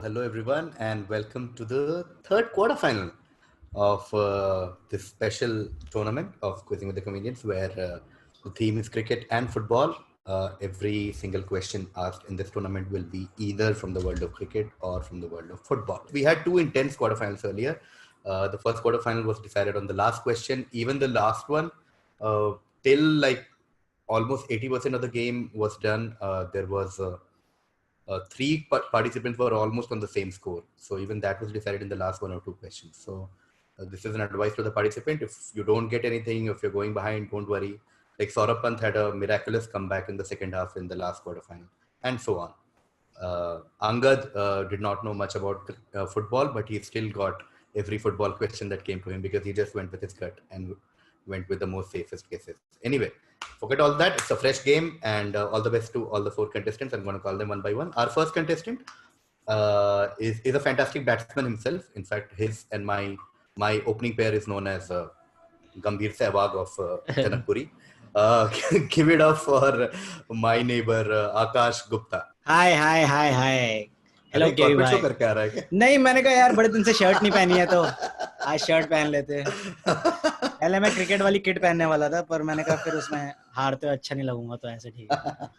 hello everyone, and welcome to the third quarterfinal of this special tournament of Quizzing with the Comedians, where the theme is cricket and football. Every single question asked in this tournament will be either from the world of cricket or from the world of football. We had two intense quarterfinals earlier. The first quarterfinal was decided on the last question. Even the last one, till like almost 80% of the game was done. There was three participants were almost on the same score. So even that was decided in the last one or two questions. So this is an advice to the participant. If you don't get anything, if you're going behind, don't worry. Like Saurabh Pant had a miraculous comeback in the second half in the last quarterfinal, and so on. Angad did not know much about football, but he still got every football question that came to him because he just went with his gut and went with the most safest guesses. Anyway, forget all that. It's a fresh game, and all the best to all the four contestants. I'm going to call them one by one. Our first contestant is a fantastic batsman himself. In fact, his and my opening pair is known as Gambhir Sehwag of Janakpuri. Give it up for my neighbor Aakash Gupta. Hi hi hi hi hello केवी corporate show भाई करके आ रहा है क्या? नहीं मैंने कहा यार बड़े दिन से शर्ट नहीं पहनी है तो आज शर्ट पहन लेते हैं पहले मैं क्रिकेट वाली किट पहनने वाला था पर मैंने कहा फिर उसमें हारते हुए अच्छा नहीं लगूंगा तो ऐसे ठीक है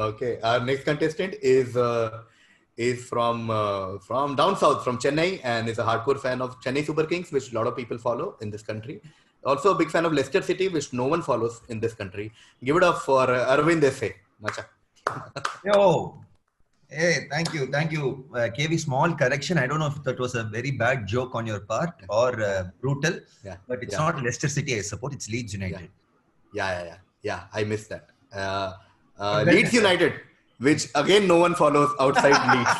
Okay, our next contestant is from down south, from Chennai, and is a hardcore fan of Chennai Super Kings, which a lot of people follow in this country. Also a big fan of Leicester City, which no one follows in this country. Give it up for Aravind Desai. Macha. Yo, hey, thank you. KV, small correction. I don't know if that was a very bad joke on your part or brutal, but it's not Leicester City I support. It's Leeds United. Yeah. I missed that. Leeds United, which again no one follows outside Leeds.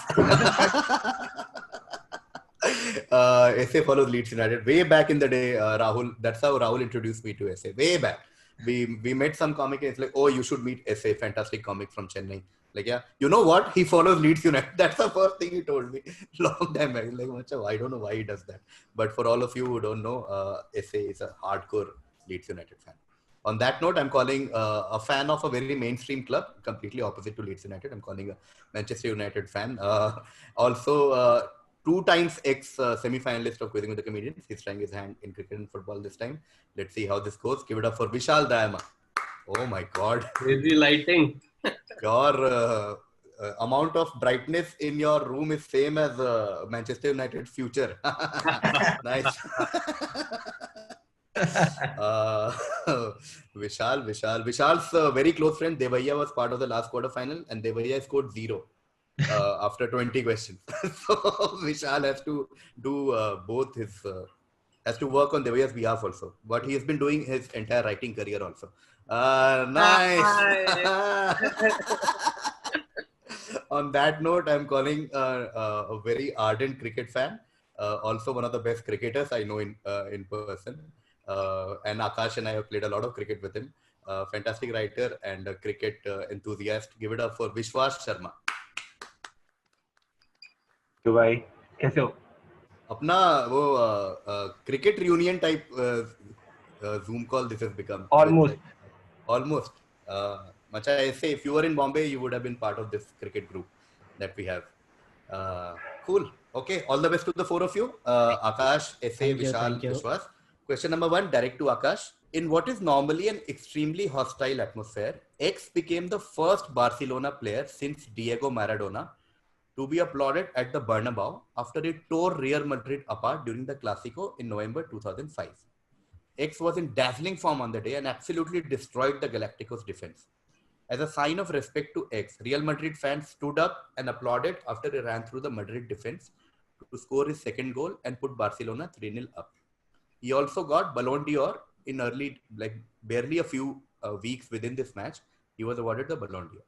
SA follows Leeds United. Way back in the day, Rahul. That's how Rahul introduced me to SA. Way back. We met some comic and it's like, oh, you should meet SA, fantastic comic from Chennai. Like, yeah, you know what? He follows Leeds United. That's the first thing he told me. Long time back. Like, I don't know why he does that. But for all of you who don't know, SA is a hardcore Leeds United fan. On that note, I'm calling a fan of a very mainstream club, completely opposite to Leeds United. I'm calling a Manchester United fan. Also, 2 times ex-semi-finalist of Quizzing with the Comedians. He's trying his hand in cricket and football this time. Let's see how this goes. Give it up for Vishal Dayama. Oh my God. Crazy lighting. Your amount of brightness in your room is same as Manchester United future. Nice. Vishal's very close friend Devaya was part of the last quarter-final, and Devaya scored 0 after 20 questions. So Vishal has to do both his has to work on Devaya's behalf also. But he has been doing his entire writing career also. Nice. On that note, I'm calling a very ardent cricket fan, also one of the best cricketers I know in person. And Aakash and I have played a lot of cricket with him. Fantastic writer and a cricket enthusiast. Give it up for Vishwas Sharma. तो भाई कैसे हो? अपना वो cricket reunion type Zoom call this has become. Almost. Macha, say if you were in Bombay, you would have been part of this cricket group that we have. Cool. Okay. All the best to the four of you. Aakash, SA, Vishal, Vishwas. Question number 1, direct to Aakash. In what is normally an extremely hostile atmosphere, X became the first Barcelona player since Diego Maradona to be applauded at the Bernabeu after it tore Real Madrid apart during the Clásico in November 2005. X was in dazzling form on the day and absolutely destroyed the Galacticos defense. As a sign of respect to X, Real Madrid fans stood up and applauded after he ran through the Madrid defense to score his second goal and put Barcelona 3-0 up. He also got Ballon d'Or in barely a few weeks within this match. He was awarded the Ballon d'Or.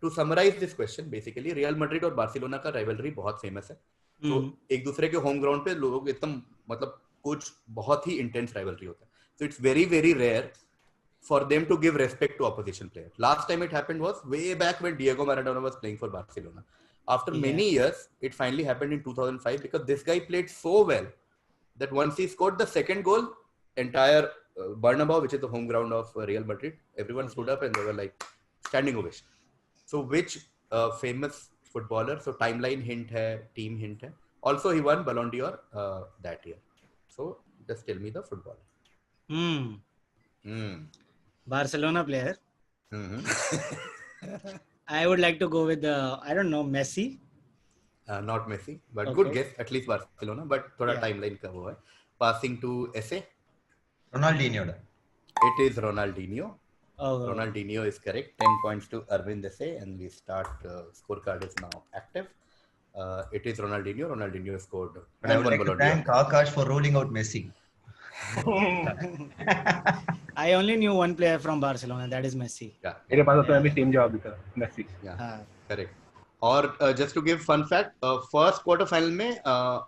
To summarize this question, basically, Real Madrid और Barcelona का rivalry बहुत famous है. तो एक दूसरे के home ground पे लोग एकदम मतलब कुछ बहुत ही intense rivalry होता है. So it's very, very rare for them to give respect to opposition players. Last time it happened was way back when Diego Maradona was playing for Barcelona. After many years, it finally happened in 2005 because this guy played so well that once he scored the second goal, entire Bernabeu, which is the home ground of Real Madrid, everyone stood up and they were like standing ovation. So which famous footballer. So timeline hint hai, team hint hai. Also he won Ballon d'Or that year. So just tell me the footballer. Barcelona player. I would like to go with I don't know, Messi. Not Messi, but good guess. At least Barcelona, but thoda timeline ka wo hai. Passing to SA. Ronaldinho. It is Ronaldinho. Ronaldinho is correct. 10 points to Aravind SA, and we start scorecard is now active. It is Ronaldinho. Ronaldinho scored. But I would like to thank Aakash for rolling out Messi. I only knew one player from Barcelona, that is Messi. Yeah. मेरे पास तो अभी same जवाब था, Messi. Yeah, correct. Or just to give fun fact, first quarter final में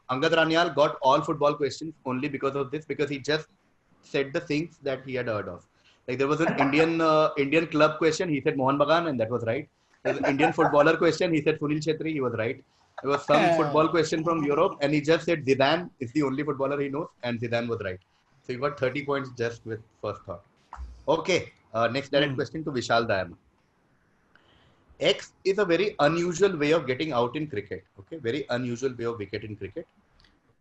Angad Ranial got all football questions only because of this, because he just said the things that he had heard of. Like there was an Indian club question, he said Mohan Bagan, and that was right. There was an Indian footballer question, he said Sunil Chhetri, he was right. There was some football question from Europe, and he just said Zidane is the only footballer he knows, and Zidane was right. So he got 30 points just with first thought. Okay, next direct question to Vishal Dayama. X is a very unusual way of getting out in cricket. Okay, very unusual way of wicket in cricket.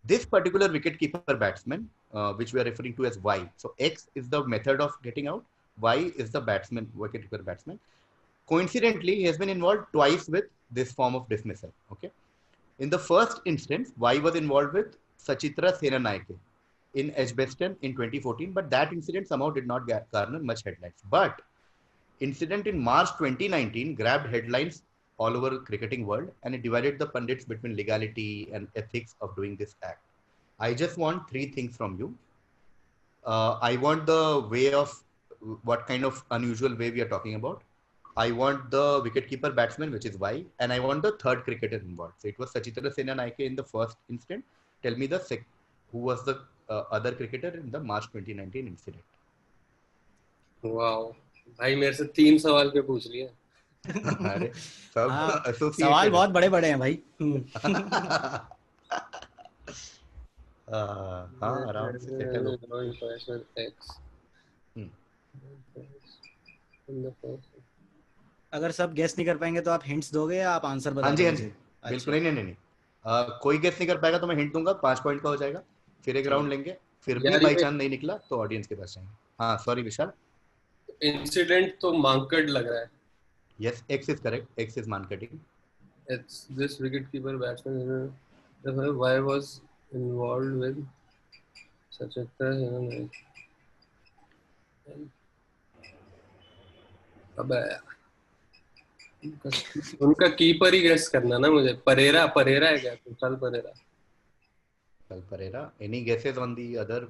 This particular wicket-keeper batsman, which we are referring to as Y. So X is the method of getting out. Y is the batsman, wicket-keeper batsman. Coincidentally, he has been involved twice with this form of dismissal. Okay, in the first instance, Y was involved with Sachitra Senanaike in Edgbaston in 2014, but that incident somehow did not garner much headlines. But incident in March 2019 grabbed headlines all over cricketing world, and it divided the pundits between legality and ethics of doing this act. I just want three things from you. I want the way of what kind of unusual way we are talking about. I want the wicketkeeper batsman, which is Y, and I want the third cricketer involved. So it was Sachitra Senanaike in the first instant. Tell me who was the other cricketer in the March 2019 incident. Wow. भाई मेरे से 3 सवाल पे पूछ लिया। अरे सब सवाल बहुत बड़े-बड़े हैं भाई। हाँ आराम से सेटल हो। अगर सब गेस नहीं कर पाएंगे तो आप हिंट्स दोगे या आप आंसर बता दोगे? हाँ जी बिल्कुल नहीं कोई गेस नहीं कर पाएगा तो मैं हिंट दूंगा, 5 पॉइंट का हो जाएगा, फिर एक राउंड लेंगे, फिर भी बाई चांस नहीं निकला तो ऑडियंस के पास जाएंगे। हाँ सॉरी विशाल। इंसिडेंट तो मांकड़ लग रहा है। Yes, X is correct. X is marketing. It's this wicketkeeper batsman. Why was involved with such a अबे उनका कीपर ही गेस करना ना मुझे। परेरा है क्या? Kusal Perera. Any guesses on the other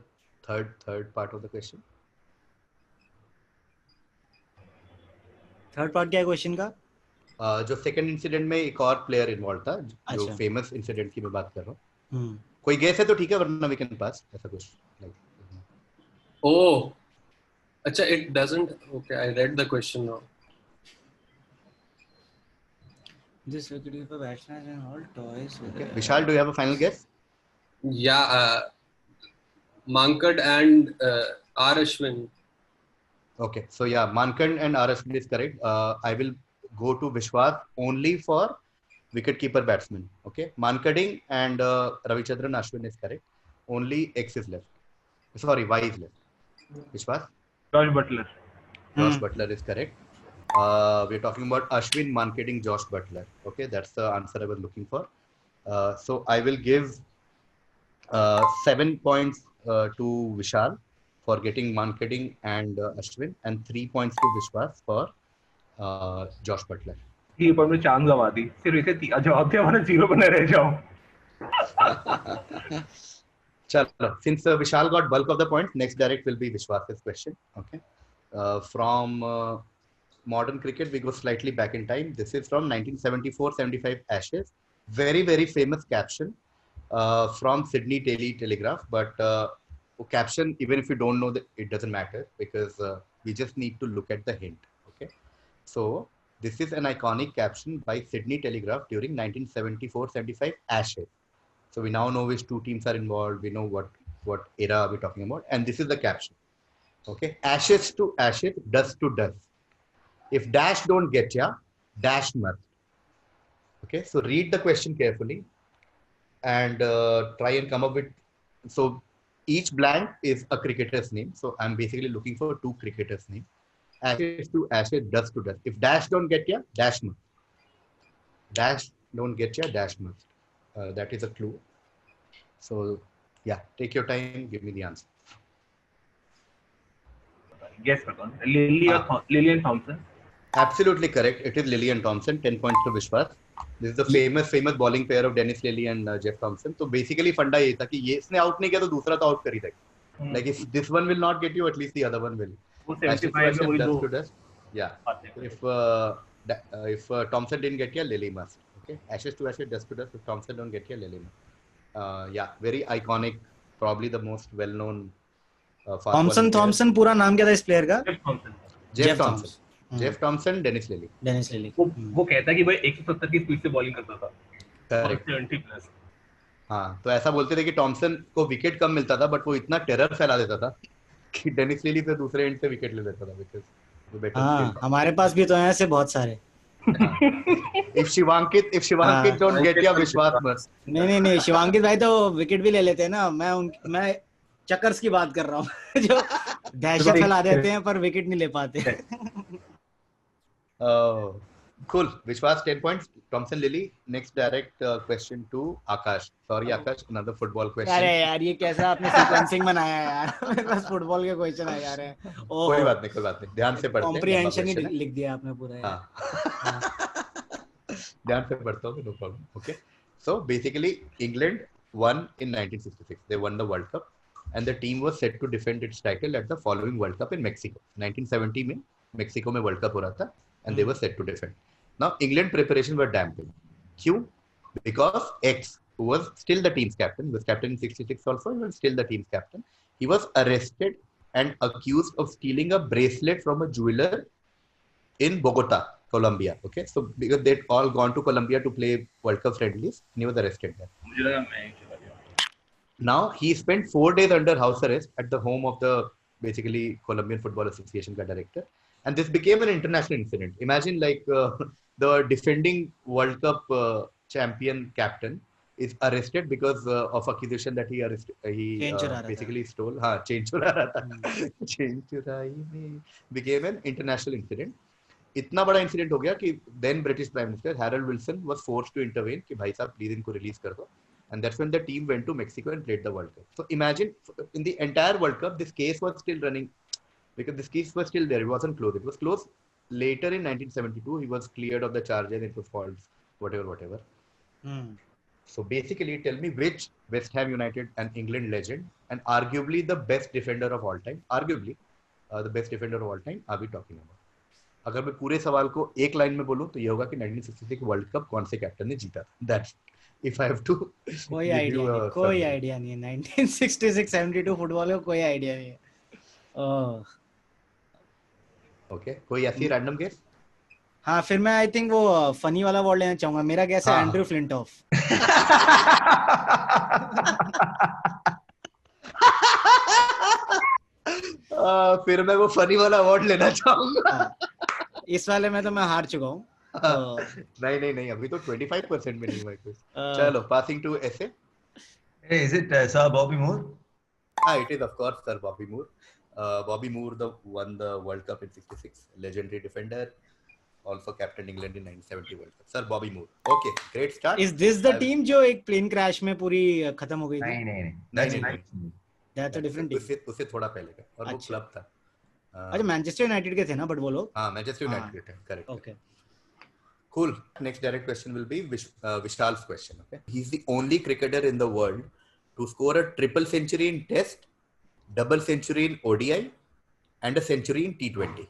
third part of the question? Third part क्या है question का? जो सेकंड इंसिडेंट में एक और प्लेयर इन्वॉल्व था, जो फेमस इंसिडेंट की मैं बात कर रहा हूँ। कोई गेस है तो ठीक है, वरना वी कैन पास। ऐसा कुछ ओह अच्छा, it doesn't. Okay, I read the question now. This wicketkeeper batsman and all toys. Okay. Vishal, do you have a final guess? Yeah, Mankad and R. Ashwin. Okay, so yeah, Mankad and R. Ashwin is correct. I will go to Vishwas only for wicketkeeper batsman. Okay, Mankading and Ravichandran Ashwin is correct. Only X is left. Sorry, Y is left. Vishwas? Josh Butler. Josh Butler is correct. We're talking about Ashwin, Mankading, Josh Butler. Okay, that's the answer I was looking for. So I will give 7 points to Vishal for getting Mankading and Ashwin, and 3 points to Vishwas for Josh Butler. 3 point में chance गवा दी, सिर्फ इसे जवाब दिया, मैंने 0 बने रह जाऊं। Chalo, since Vishal got bulk of the points, next direct will be Vishwas's question. Okay, from modern cricket, we go slightly back in time. This is from 1974-75 Ashes. Very, very famous caption from Sydney Daily Telegraph. But caption, even if you don't know that, it doesn't matter, because we just need to look at the hint. Okay, so this is an iconic caption by Sydney Telegraph during 1974-75 Ashes. So we now know which two teams are involved. We know what era we're talking about, and this is the caption. Okay, ashes to ashes, dust to dust. If dash don't get ya, dash must. Okay, so read the question carefully and try and come up with. So each blank is a cricketer's name. So I'm basically looking for two cricketers' names. Ashes to ashes, dust to dust. If dash don't get ya, dash must. Dash don't get ya, dash must. That is a clue. So yeah, take your time. Give me the answer. Guess करता हूँ. Lillian Thompson. Absolutely correct. It is Lillian Thompson. 10 points to Vishwas. This is the famous bowling pair of Dennis Lilly and Jeff Thompson. So basically फंडा ये था कि ये इसने out नहीं किया तो दूसरा तो आउट कर ही देगा. Like if this one will not get you, at least the other one will. Ashes to ashes, dust to dust. Yeah. If Thompson didn't get you, Lilly must. Okay. Ashes to ashes, dust to dust. If Thompson don't get you, Lilly must. Yeah. Very iconic. Probably the most well-known. Thompson पूरा नाम क्या था इस player का? Jeff Thompson. Jeff Thomson, Dennis Lillee. वो कहता है कि भाई 170 की स्पीड से बॉलिंग करता था. करेक्ट. 70 प्लस. हाँ, तो ऐसा बोलते थे कि थॉमसन को विकेट कम मिलता था बट वो इतना टेरर फैला देता था कि डेनिस लिली पे दूसरे एंड से विकेट ले लेता था बिकॉज़ वो बेटर. हाँ, हमारे पास भी तो हैं ऐसे बहुत सारे. If शिवांकित don't get या विश्वास मस्त. नहीं शिवांकित भाई तो विकेट भी ले लेते हैं ना. मैं चक्कर्स की बात कर रहा हूँ जो दहशत फैला देते हैं पर विकेट नहीं ले पाते. Cool. Vishwas 10 points. Thompson Lily. Next direct question to Aakash. Sorry Aakash, another football question. अरे यार ये कैसा आपने सीक्वेंसिंग बनाया है यार. मेरे पास फुटबॉल के क्वेश्चन आ जा रहे हैं. कोई बात नहीं. ध्यान से पढ़ते हैं. कॉम्प्रिहेंशन ही लिख दिया आपने पूरा यार. ध्यान से पढ़ता हूँ, no problem. Okay. So basically England won in 1966. They won the World Cup and the team was set to defend its title at the following World Cup in Mexico. 1970 में मेक्सिको में वर्ल्ड कप हो रहा था and they were set to defend. Now England preparation were dampened. Q because X, who was still the team's captain, he was captain in 66 also, he was still the team's captain. He was arrested and accused of stealing a bracelet from a jeweler in Bogota, Colombia. Okay, so because they'd all gone to Colombia to play World Cup friendlies, and he was arrested there. Now he spent 4 days under house arrest at the home of the basically Colombian Football Association ka director. And this became an international incident. Imagine like the defending World Cup champion captain is arrested because of accusation that he basically stole. Chain chura raha tha. Chain churai mein became an international incident. इतना बड़ा incident हो गया कि then British Prime Minister Harold Wilson was forced to intervene कि भाई साहब please इनको release कर दो. And that's when the team went to Mexico and played the World Cup. So imagine in the entire World Cup, this case was still running. Because this case was still there, it wasn't closed. It was closed later in 1972. He was cleared of the charges. It was false, whatever. So basically, tell me which West Ham United and England legend and arguably the best defender of all time, the best defender of all time, are we talking about? अगर मैं पूरे सवाल को एक line में बोलूं तो ये होगा कि 1966 वर्ल्ड कप कौन से कैप्टन ने जीता. That's if I have to. कोई आइडिया नहीं है. 1966-72 फुटबॉल का कोई आइडिया नहीं है. ओके, कोई ऐसी रैंडम गेस? हाँ, फिर मैं आई थिंक वो फनी वाला वर्ड लेना चाहूंगा. मेरा गेस है एंड्रू फ्लिंटॉफ. फिर मैं वो फनी वाला अवार्ड लेना चाहूंगा. इस वाले में तो मैं हार चुका हूँ. नहीं अभी तो 25% में नहीं हुआ कुछ. चलो, पासिंग टू ऐसे. Is it Sir Bobby Moore? It is of course Sir Bobby Moore. Bobby Moore won the World Cup in 66. Legendary defender, also captained England in 1970 World Cup. Sir Bobby Moore. Okay, great start. Is this the team जो एक plane crash में पूरी खत्म हो गई थी? नहीं. That's a different team. उससे थोड़ा पहले का और वो क्लब था. अच्छा, मैनचेस्टर यूनाइटेड के थे ना बट वो लोग? हाँ, मैनचेस्टर यूनाइटेड के थे. Correct. Okay. Cool. Next direct question will be Vishal's question. Okay. He's the only cricketer in the world to score a triple century in Test, double century in ODI, and a century in T20.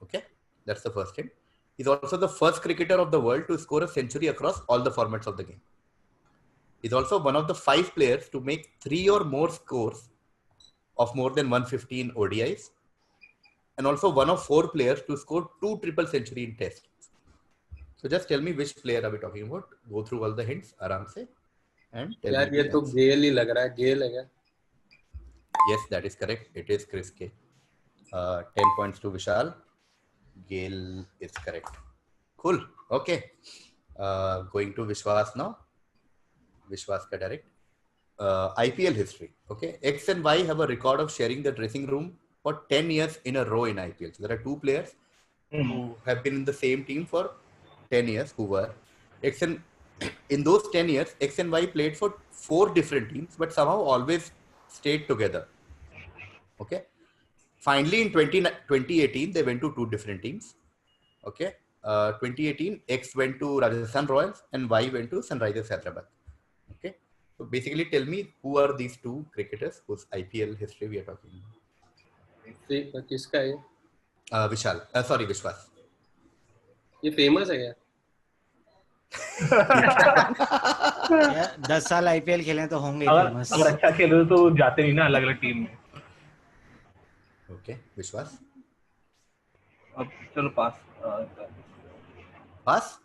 Okay, that's the first thing. He's also the first cricketer of the world to score a century across all the formats of the game. He's also one of the 5 players to make 3 or more scores of more than 115 ODIs, and also one of 4 players to score 2 triple century in Test. So just tell me which player are we talking about? Go through all the hints आराम से and tell यार ये तो गेल ही लग रहा है. गेल है क्या? Yes, that is correct. It is Chris K. 10 points to Vishal. Gale is correct. Cool. Okay. Going to Vishwas now. Vishwas ka direct. IPL history. Okay, X and Y have a record of sharing the dressing room for 10 years in a row in IPL. So there are two players who have been in the same team for 10 years who were X and in those 10 years, X and Y played for 4 different teams, but somehow always stayed together. Okay. Finally, in 2018, they went to 2 different teams. Okay. 2018, X went to Rajasthan Royals and Y went to Sunrisers Hyderabad. Okay. So basically, tell me who are these 2 cricketers whose IPL history we are talking about. किसका है? Vishal. Sorry, Vishwas. ये famous है क्या? 10 साल IPL खेले तो होंगे famous. अगर अच्छा खेले तो जाते नहीं ना अलग अलग टीम में. ओके विश्वास. अब चलो पास. पास.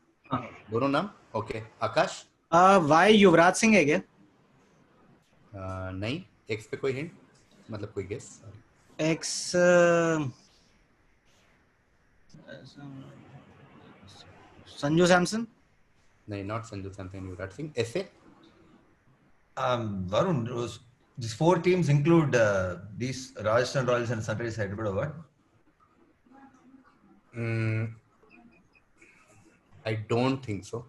दोनों नाम. ओके आकाश. वाई युवराज सिंह है क्या? नहीं. एक्स पे कोई हिंट मतलब कोई गेस. एक्स संजू सैमसन. नहीं, not Sanju Samson, Yuvraj Singh. Essay? Varun, these 4 teams include these Rajasthan Royals and Sunrisers Hyderabad or what? I don't think so.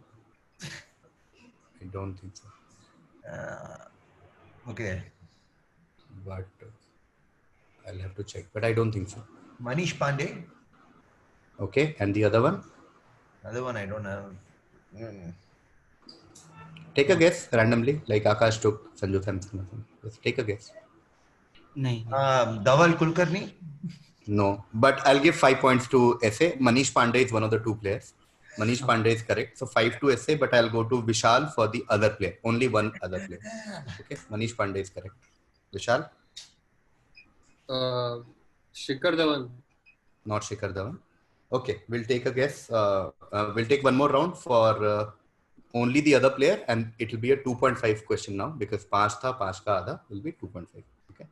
I don't think so. Okay. But I'll have to check. But I don't think so. Manish Pandey. Okay. And the other one? Other one I don't know. Take a guess randomly, like Aakash took Sanju Samson. Just take a guess. नहीं. Dhaval Kulkarni. No, but I'll give 5 points to Essay. Manish Pandey is one of the 2 players. Manish Pandey is correct. So 5 to Essay, but I'll go to Vishal for the other player. Only one other player. Okay, Manish Pandey is correct. Vishal? Shikhar Dhawan. Not Shikhar Dhawan. Okay, we'll take a guess. We'll take one more round for only the other player, and it will be a 2.5 question now because 5 tha, 5 ka adha will be 2.5. Okay.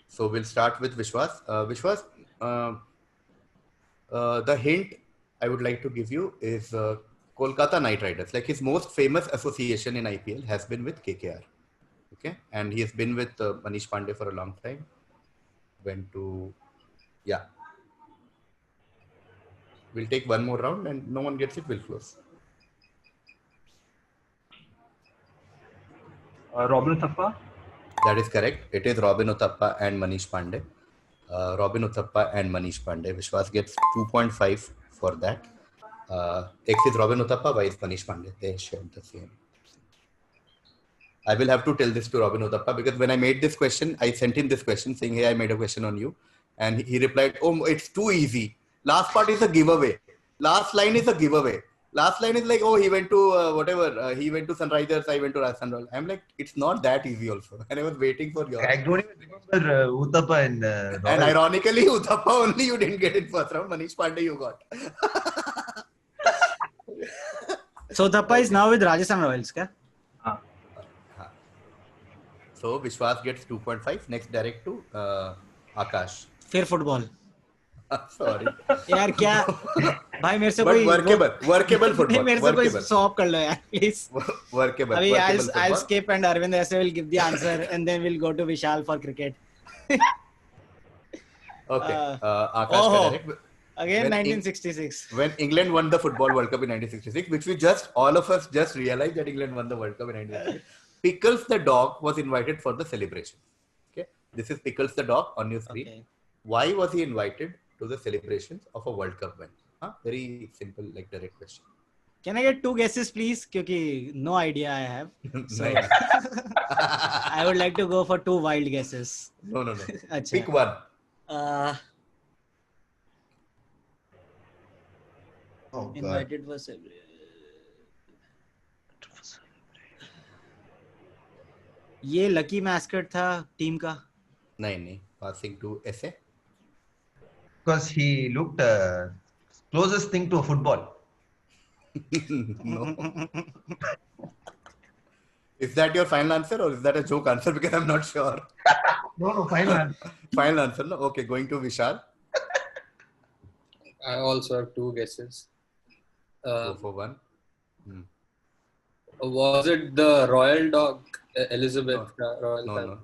So we'll start with Vishwas. Vishwas, the hint I would like to give you is Kolkata Knight Riders. Like his most famous association in IPL has been with KKR. Okay, and he has been with Manish Pandey for a long time. Went to, yeah. We'll take one more round and no one gets it, we'll close. Robin Uthappa. That is correct. It is Robin Uthappa and Manish Pandey. Robin Uthappa and Manish Pandey. Vishwas gets 2.5 for that. X is Robin Uthappa, Y is Manish Pandey. They shared the same. I will have to tell this to Robin Uthappa because when I made this question, I sent him this question saying, hey, I made a question on you. And he replied, oh, it's too easy. Last part is a giveaway. Last line is a giveaway. Last line is like, oh, he went to whatever. He went to Sunrisers. I went to Rajasthan Royals. I'm like, it's not that easy also. And I was waiting for yours. I don't even remember Uthappa and And ironically, Uthappa only you didn't get it first round. Manish Pandey you got. So Uthappa is now with Rajasthan Royals, क्या? So Vishwas gets 2.5. Next direct to Aakash. फिर football. Sorry. यार क्या भाई मेरे से कोई workable football. मेरे से कोई सॉल्व कर लो यार please. Workable. अभी I'll skip and Aravind ऐसे will give the answer and then we'll go to Vishal for cricket. Okay. Aakash direct. Again 1966. When England won the Football World Cup in 1966, which all of us just realized that England won the World Cup in 1966. Pickles the dog was invited for the celebration. Okay. This is Pickles the dog on your screen. Okay. Why was he invited to the celebrations of a World Cup win? Very simple, like direct question. Can I get 2 guesses, please? Because no idea I have. So I would like to go for 2 wild guesses. No. Pick one. Invited for celebration. ये lucky mascot था team का? नहीं. Passing to Essay. Because he looked closest thing to a football. No. Is that your final answer or is that a joke answer? Because I'm not sure. No, final answer. Final answer, no? Okay, going to Vishal. I also have 2 guesses. Go for one. Was it the royal dog Elizabeth? Royal No, family?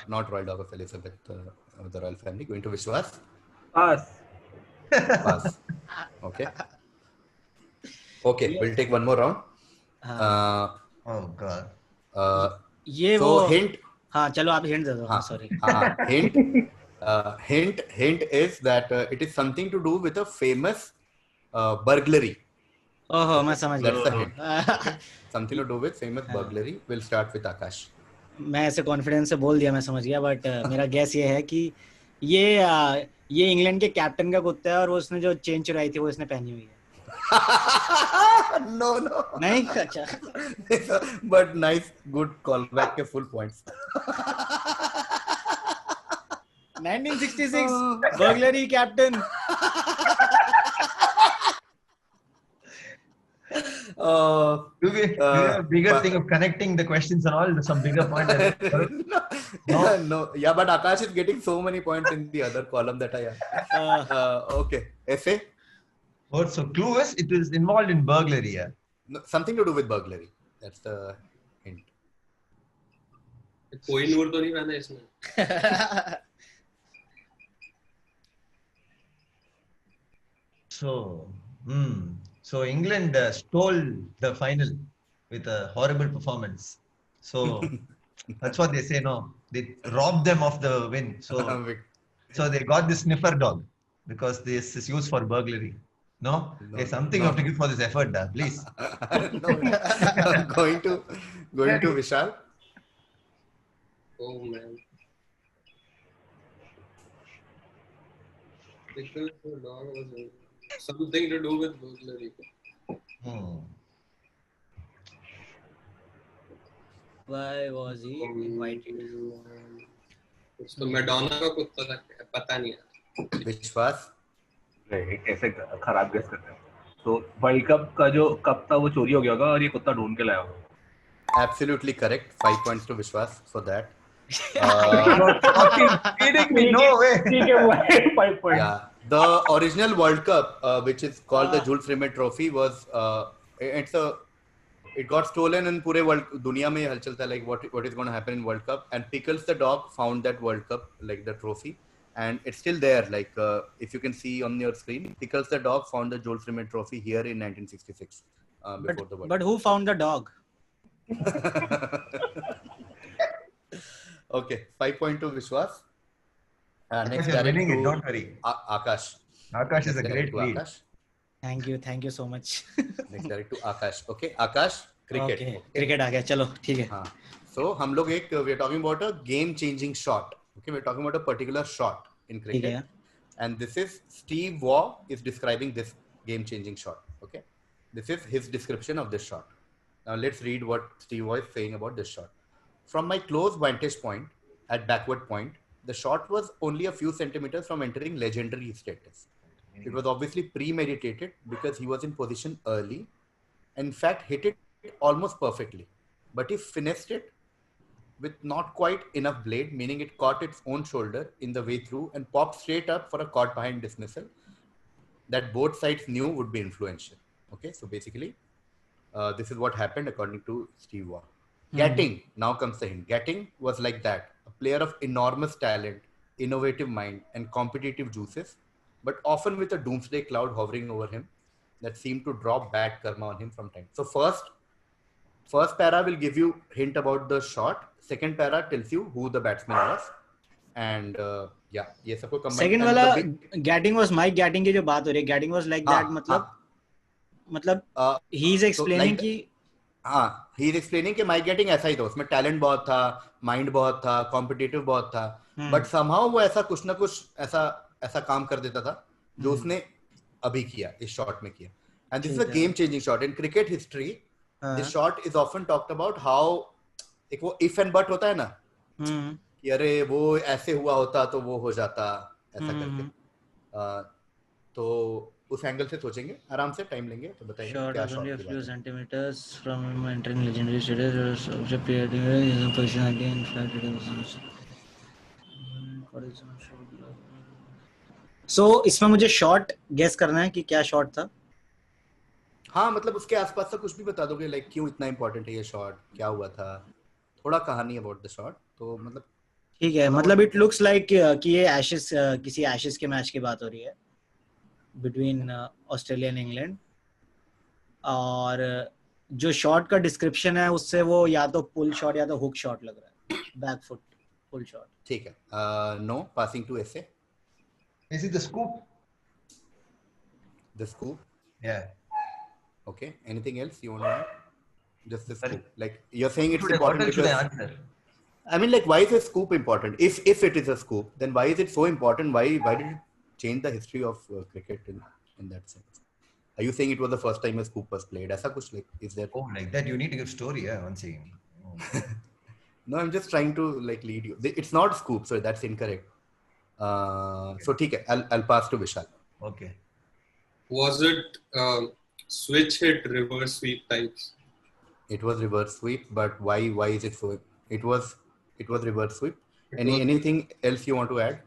not royal dog of Elizabeth, the royal family. Going to Vishwas. Pass. Pass. Okay. Okay, we'll take one more round. Oh God. ये So वो hint. हाँ चलो आप hint दे दो. हाँ sorry. Hint is that it is something to do with a famous burglary. ओहो मैं समझ गया. That's the hint. Okay? Something to do with famous burglary. We'll start with Aakash. मैं ऐसे कॉन्फिडेंस से बोल दिया, मैं समझ गया, बट मेरा गैस ये है कि ये इंग्लैंड के कैप्टन का कुत्ता है और वो उसने जो चेन चुराई थी वो इसने पहनी हुई है. No. नहीं अच्छा. But nice, good callback के full points. 1966 burglary captain. Do we have a bigger thing of connecting the questions and all? Some bigger point. No. Yeah, but Aakash is getting so many points in the other column that I have. Okay. Essay? So clue is it is involved in burglary. Yeah. No, something to do with burglary. That's the hint. कोई नूर तो नहीं बना इसमें. So England stole the final with a horrible performance. So that's what they say. No, they robbed them of the win. So they got this sniffer dog because this is used for burglary. No, there's something you have to give for this effort, please. Going to Vishal. Oh man. Because the dog was something to do with burglary. Why was he invited? तो Madonna का कुत्ता था, पता नहीं यार. Vishwas. ऐसे खराब guess करते हैं. तो वर्ल्ड कप का जो कप था वो चोरी हो गया होगा और ये कुत्ता ढूंढ के लाया होगा. Absolutely correct. 5 points to Vishwas for that. Kidding me? No way. ठीक है वो 5 points. Yeah, the original World Cup, which is called the Jules Rimet Trophy, was it got stolen in पूरे world दुनिया में हलचल था, like what is going to happen in World Cup, and Pickles the dog found that World Cup, like the trophy, and it's still there, like if you can see on your screen, Pickles the dog found the Jules Rimet Trophy here in 1966 before the World But who found the dog? Okay, 5 points to Vishwas. Next You're winning to it, don't worry. Aakash. Aakash is a great lead. Thank you so much. Next direct to Aakash. Okay, Aakash, cricket. Okay. Cricket आ गया, चलो ठीक है. हाँ. So हम लोग we are talking about a game-changing shot. Okay, we are talking about a particular shot in cricket. And this is Steve Waugh is describing this game-changing shot. Okay, this is his description of this shot. Now let's read what Steve Waugh is saying about this shot. From my close vantage point at backward point, the shot was only a few centimeters from entering legendary status. It was obviously premeditated because he was in position early. In fact, hit it almost perfectly. But he finessed it with not quite enough blade, meaning it caught its own shoulder in the way through and popped straight up for a caught behind dismissal that both sides knew would be influential. Okay, so basically, this is what happened according to Steve Waugh. Gatting, now comes the hint. Gatting was like that, a player of enormous talent, innovative mind, and competitive juices, but often with a doomsday cloud hovering over him that seemed to drop bad karma on him from time. So first para will give you hint about the shot. Second para tells you who the batsman was. And yeah, ये सबको combine. Second वाला Gatting was Mike Gatting की जो बात हो रही है. Gatting was like that, मतलब he is explaining कि हाँ, he is explaining कि Mike Gatting ऐसा ही था, उसमें talent बहुत था, mind बहुत था, competitive बहुत था, but somehow वो ऐसा कुछ ना कुछ ऐसा काम कर देता था जो उसने अभी किया, इस shot में किया. And this is a game-changing shot in cricket history. This shot is often talked about how एक वो if and but होता है ना, कि अरे वो ऐसे हुआ होता तो वो हो जाता, ऐसा करके. तो उस एंगल से सोचेंगे, आराम से टाइम लेंगे, तो बताइए क्या शॉट है. few centimeters from entering legendary status of the period in position again in fact it was. So इसमें मुझे शॉट गेस करना है कि क्या शॉट था. हाँ मतलब उसके आसपास से कुछ भी बता दोगे, लाइक क्यों इतना इम्पोर्टेंट है ये शॉट, क्या हुआ था, थोड़ा कहानी अबाउट द शॉट, तो मतलब ठीक है. मतलब इट लुक्स लाइक कि ये एशेस, किसी एशेस के मैच की बात हो रही है बिटवीन ऑस्ट्रेलिया एंड इंग्लैंड. और जो शॉट का डिस्क्रिप्शन है उससे वो या तो पुल शॉट या तो हुक शॉट लग रहा है, बैक फुट पुल शॉट. ठीक है. नो, पासिंग टू एसे. Is it the scoop? The scoop. Yeah. Okay. Anything else you want to add? Just the Sorry. scoop. Like you're saying it's What important else should I because answer? I mean, like, why is a scoop important? If it is a scoop, then why is it so important? Why did it change the history of cricket in that sense? Are you saying it was the first time a scoop was played? Aisa kuch, like, is there? Oh, like that. You need to give story. Yeah, one second. Oh. No, I'm just trying to like lead you. It's not scoop, so that's incorrect. So, ठीक है. I'll pass to Vishal. Okay. Was it switch hit, reverse sweep types? It was reverse sweep, but why is it so? It was reverse sweep. It Anything else you want to add?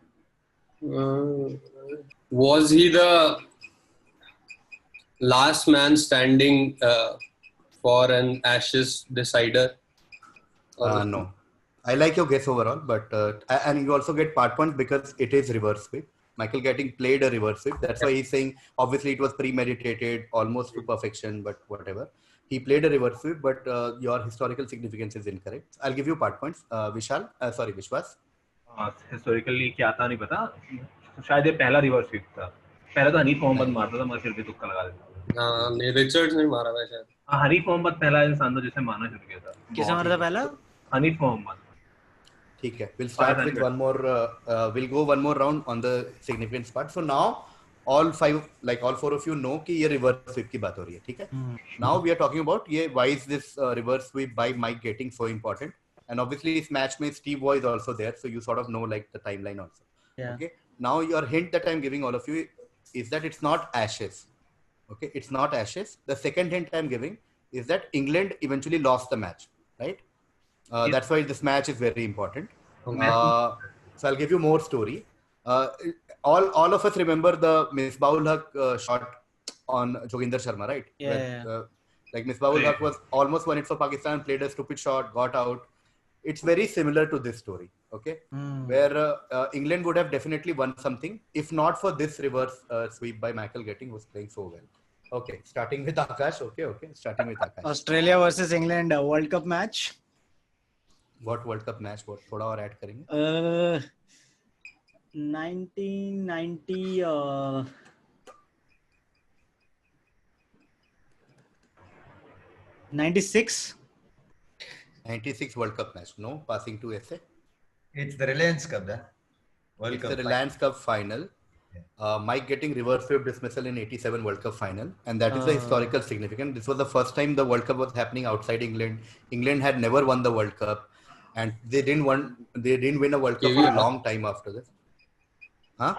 Was he the last man standing for an Ashes decider? No. I like your guess overall, but and you also get part points because it is reverse sweep. Michael Getting played a reverse sweep. That's why he's saying obviously it was premeditated, almost to perfection, but whatever. He played a reverse sweep, but your historical significance is incorrect. I'll give you part points. Vishal, sorry, Vishwas. Historically क्या था नहीं पता, शायद ये पहला reverse sweep था. पहले तो हनीफ मोहम्मद मारता था, मगर फिर भी तुक्का लगा देता. हाँ, नहीं रिचर्ड्स नहीं मारा था शायद. हाँ, हनीफ मोहम्मद पहला इंसान था जिसे मारना शुरू किया था. किसे मारा था पहला? हनीफ मोहम्मद. ठीक है. We'll start with one more. We'll go one more round on the significance part. So now all four of you know कि ये reverse sweep की बात हो रही है. ठीक है. Now we are talking about ये why is this reverse sweep by Mike Getting so important? And obviously this match में Steve Waugh is also there, so you sort of know like the timeline also. Yeah. Okay. Now your hint that I'm giving all of you is that it's not Ashes. Okay, it's not Ashes. The second hint I'm giving is that England eventually lost the match, right? That's why this match is very important. So I'll give you more story. All of us remember the Misbah-ul Haq shot on Joginder Sharma, right? Yeah. Where, like Misbah-ul Haq was almost won it for Pakistan, played a stupid shot, got out. It's very similar to this story, okay? Where England would have definitely won something if not for this reverse sweep by Michael Getting, who was playing so well. Okay, starting with Aakash. Okay, starting with Aakash. Australia versus England World Cup match. What World Cup match? What थोड़ा और add करेंगे? 1990 96. 96 World Cup match. No, passing to essay. It's the Reliance Cup, da? It's the Reliance Cup final. Mike Getting reverse sweep dismissal in 87 World Cup final, and that is the historical significance. This was the first time the World Cup was happening outside England. England had never won the World Cup, and they didn't win a World Cup for a long time after this. Huh?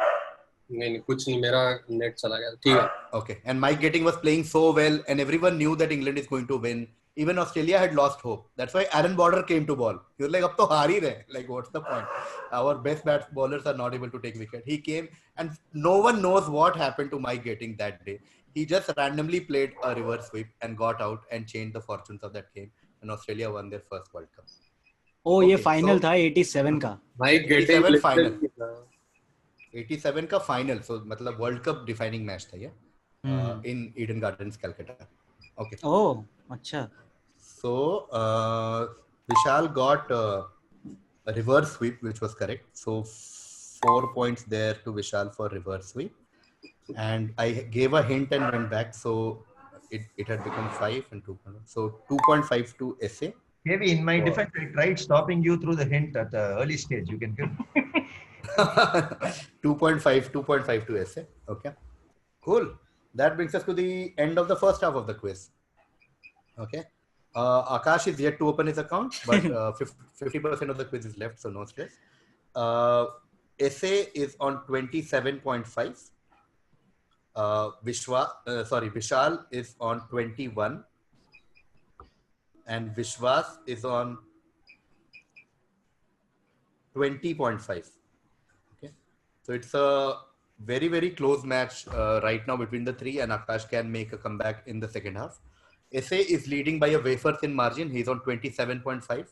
नहीं कुछ नहीं, मेरा net चला गया. ठीक है. Okay, and Mike Getting was playing so well, and everyone knew that England is going to win. Even Australia had lost hope. That's why Aaron Border came to ball. He was like, "Ab to haar hi rahe. Like, what's the point? Our best bowlers are not able to take wicket." He came, and no one knows what happened to Mike Getting that day. He just randomly played a reverse sweep and got out and changed the fortunes of that game. And Australia won their first World Cup. Oh, ये final था 87 का. Mike Getting 87 final. 87 का final. So मतलब World Cup defining match था ये. In Eden Gardens, Calcutta. Okay. Oh, अच्छा. So Vishal got a reverse sweep, which was correct. So 4 points there to Vishal for reverse sweep. And I gave a hint and went back. So it had become 5 and 2. So 2.5 to essay. Maybe in my defense, I tried stopping you through the hint at the early stage. You can give 2.5 to essay. Okay. Cool. That brings us to the end of the first half of the quiz. Okay. Aakash is yet to open his account, but 50% of the quiz is left, so no stress. Essay is on 27.5. Vishal is on 21. And Vishwas is on 20.5. Okay. So it's a very, very close match right now between the three, and Aakash can make a comeback in the second half. SA is leading by a wafer thin margin. He's on 27.5,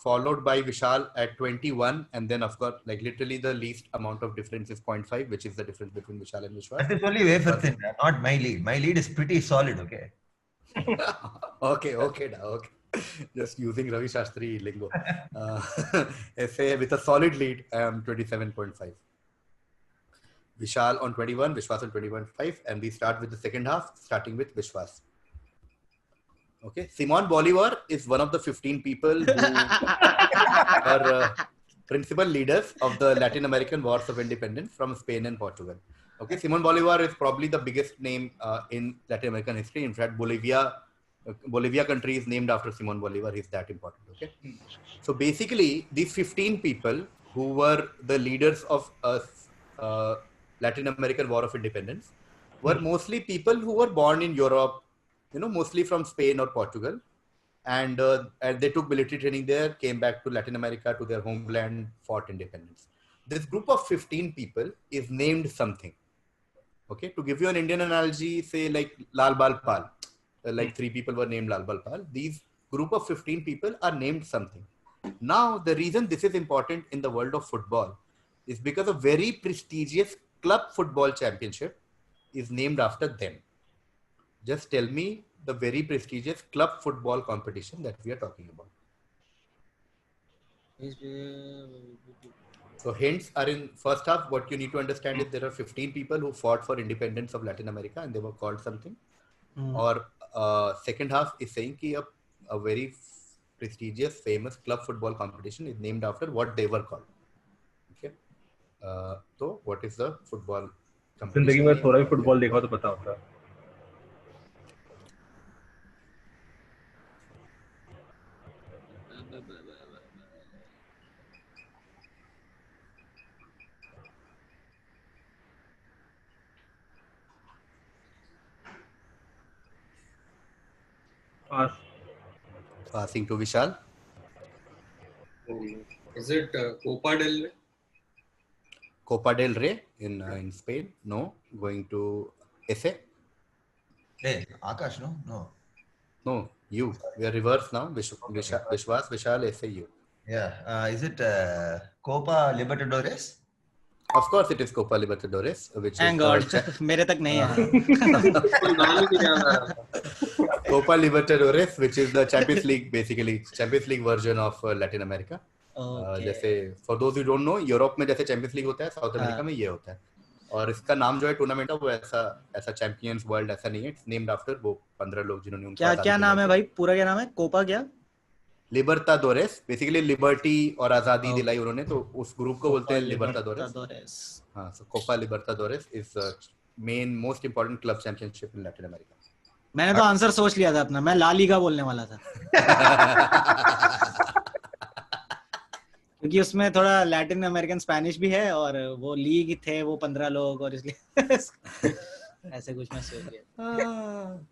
followed by Vishal at 21, and then of course, like literally the least amount of difference is 0.5, which is the difference between Vishal and Vishwas. That is only wafer thin, not my lead. My lead is pretty solid, okay? Okay. Just using Ravi Shastri lingo. SA with a solid lead, 27.5. Vishal on 21, Vishwas on 21.5, and we start with the second half, starting with Vishwas. Okay, Simon Bolivar is one of the 15 people who are principal leaders of the Latin American Wars of Independence from Spain and Portugal. Okay, Simon Bolivar is probably the biggest name in Latin American history. In fact, Bolivia country is named after Simon Bolivar. He's that important. Okay, so basically, these 15 people who were the leaders of Latin American War of Independence were mostly people who were born in Europe, mostly from Spain or Portugal, and they took military training there, came back to Latin America, to their homeland, fought independence. This group of 15 people is named something. Okay, to give you an Indian analogy, say like Lal Bal Pal, like 3 people were named Lal Bal Pal. These group of 15 people are named something. Now, the reason this is important in the world of football is because a very prestigious club football championship is named after them. Just tell me the very prestigious club football competition that we are talking about. So hints are in first half. What you need to understand is there are 15 people who fought for independence of Latin America and they were called something. Or second half is saying that a very prestigious, famous club football competition is named after what they were called. Okay. So what is the football competition? जिंदगी में थोड़ा भी football देखा तो पता होता है. Passing to Vishal. Is it Copa del Rey? Copa del Rey in Spain? No. Going to SA? Hey, Aakash, no? No, you. We are reversed now. Vishwas, Vishal, SA, you. Yeah. Is it Copa Libertadores? Of course, it is Copa Libertadores, which Thank God. मेरे तक नहीं आया. Copa Libertadores, which is the Champions League, basically Champions League version of Latin America. जैसे for those who don't know, Europe में जैसे champions league होता है, south America में ये होता है. और इसका नाम जो है टूर्नामेंट है वो ऐसा चैंपियंस वर्ल्ड ऐसा नहीं है. इट्स नेम्ड आफ्टर वो 15 लोग जिन्होंने उनको क्या नाम है भाई? पूरा क्या नाम है? कोपा क्या? लिबर्टाडोरेस. बेसिकली लिबर्टी और आजादी दिलाई उन्होंने, तो उस ग्रुप को बोलते हैं लिबर्टाडोरेस. हाँ, so Copa Libertadores is main most important club championship in Latin America. मैंने तो आंसर सोच लिया था अपना. मैं ला लीगा बोलने वाला था. क्योंकि उसमें थोड़ा लैटिन अमेरिकन स्पेनिश भी है और वो लीग थे वो 15 लोग और इसलिए ऐसे कुछ मैं सोच लिया.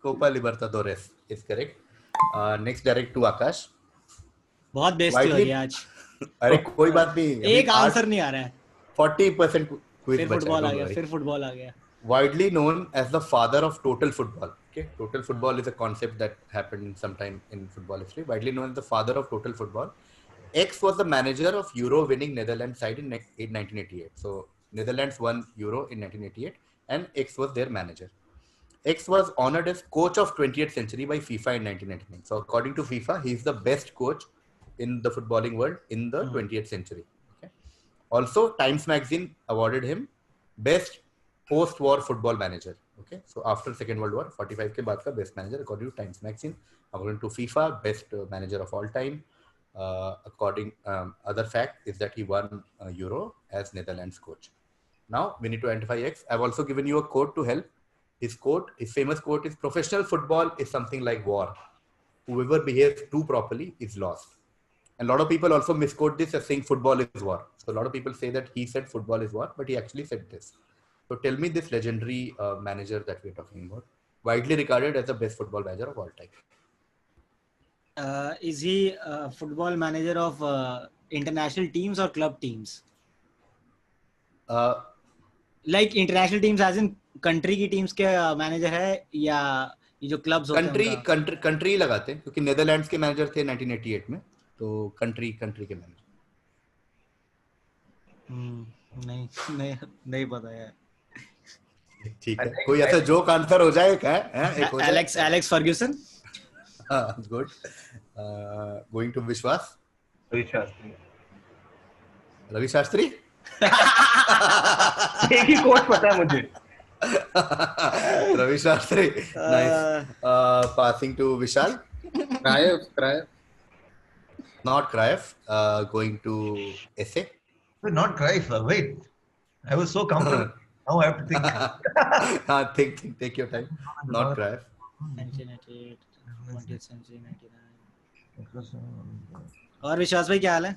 Copa Libertadores is correct. Next direct to Akash. बहुत बेइज्जती हो रही है आज. अरे कोई बात नहीं, एक आंसर नहीं आ रहा है. 40% क्विज फिर फुटबॉल आ गया. Widely known as the father of total football. Okay, total football is a concept that happened sometime in football history. Widely known as the father of total football. X was the manager of Euro-winning Netherlands side in 1988. So Netherlands won Euro in 1988, and X was their manager. X was honored as coach of 20th century by FIFA in 1999. So according to FIFA, he is the best coach in the footballing world in the 20th century. Okay. Also, Times Magazine awarded him best post-war football manager. Okay, so after Second World War, 45 के बाद का best manager according to Times Magazine. According to FIFA, best manager of all time. According other fact is that he won Euro as Netherlands coach. Now we need to identify X. I've also given you a quote to help. His famous quote is, "Professional football is something like war. Whoever behaves too properly is lost." And a lot of people also misquote this as saying football is war. So a lot of people say that he said football is war, but he actually said this. So tell me this legendary manager that we're talking about, widely regarded as the best football manager of all time. Is he a football manager of international teams or club teams? Like international teams as in country की teams के manager है या ये जो clubs होते हैं country लगाते हैं क्योंकि नीदरलैंड्स के मैनेजर थे 1988 में, तो कंट्री के मैनेजर। नहीं पता यार। ठीक है, कोई ऐसा जोक आंसर हो जाए क्या? Alex Ferguson. Good. Going to Vishwas. Ravi Shastri. एक ही कोच पता है मुझे। Ravi Shastri. Nice. Passing to Vishal. Cruyff. Not Cruyff. Going to SA. Not Cruyff. Wait, I was so comfortable. Now I have to think. Take your time. Not Cruyff. 1998, 1999. और विश्वास भाई क्या हाल है?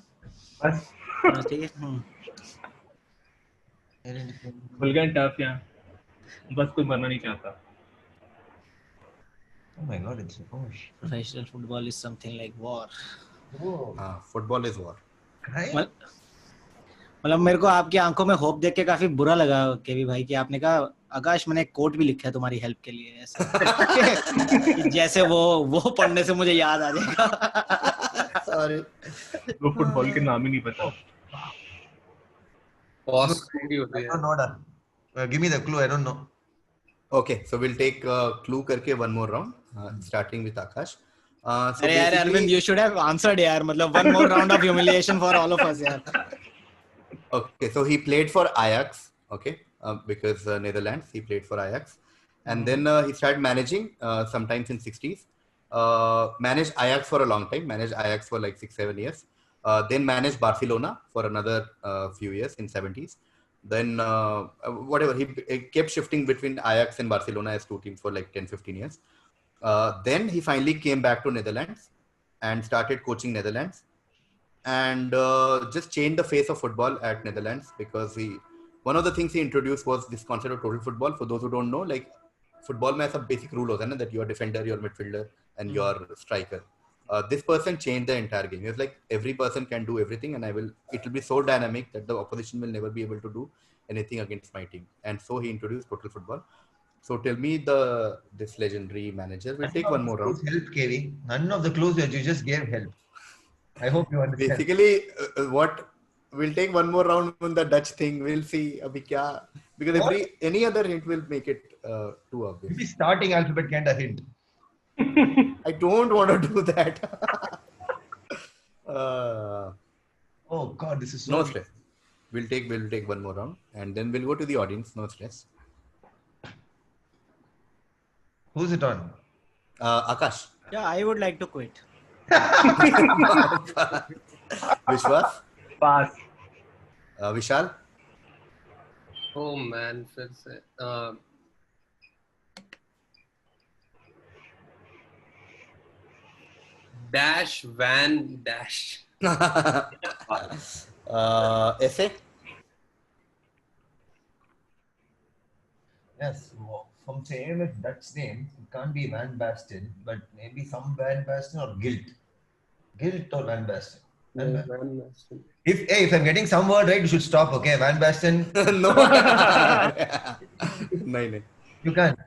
बस ठीक है। भूल गए टफ यार, बस कोई मरना नहीं चाहता। Oh my God, it's Professional football is something like war. Football is war. मतलब मेरे को आपकी आंखों में होप देख के काफी बुरा लगा केवी भाई कि आपने कहा आकाश मैंने एक कोट भी लिखा है तुम्हारी हेल्प के लिए, ऐसा जैसे वो पढ़ने से मुझे याद आ जाएगा। Sorry. वो फुटबॉल के नाम ही नहीं पता। I don't know that. Give me the clue. I don't know. Okay, so we'll take clue करके one more round, starting with Aakash. So अरे यार Aravind, you should have answered यार, मतलब one more round of humiliation for all of us यार. Okay, so he played for Ajax, okay, because Netherlands, he played for Ajax, and then he started managing sometimes in 60s. Managed Ajax for a long time, managed Ajax for like 6-7 years. Then managed Barcelona for another few years in 70s. Then whatever, he kept shifting between Ajax and Barcelona as two teams for like 10-15 years. Then he finally came back to Netherlands and started coaching Netherlands, and just changed the face of football at Netherlands, because one of the things he introduced was this concept of total football. For those who don't know, like football में ऐसा basic rule होता है ना, that you are defender, you are midfielder, and you are striker. This person changed the entire game. He was like, every person can do everything, and it will be so dynamic that the opposition will never be able to do anything against my team. And so he introduced total football. So tell me this legendary manager. We'll take one more round. Help, KV. None of the clues that you just gave help. I hope you understand. Basically, we'll take one more round on the Dutch thing. We'll see abhi kya, because any other hint will make it too obvious. Maybe starting alphabet kind of hint. I don't want to do that. Oh God, this is so. No stress. We'll take one more round, and then we'll go to the audience. No stress. Who's it on? Aakash. Yeah, I would like to quit. Vishwas. Pass. Vishal. Oh man, फिर से dash van dash. Essay. Yes, from saying with Dutch name, it can't be Van Basten, but maybe some Van Basten or Guilt or Van Basten. If I'm getting some word right, you should stop. Okay, Van Basten. No. No. You can't.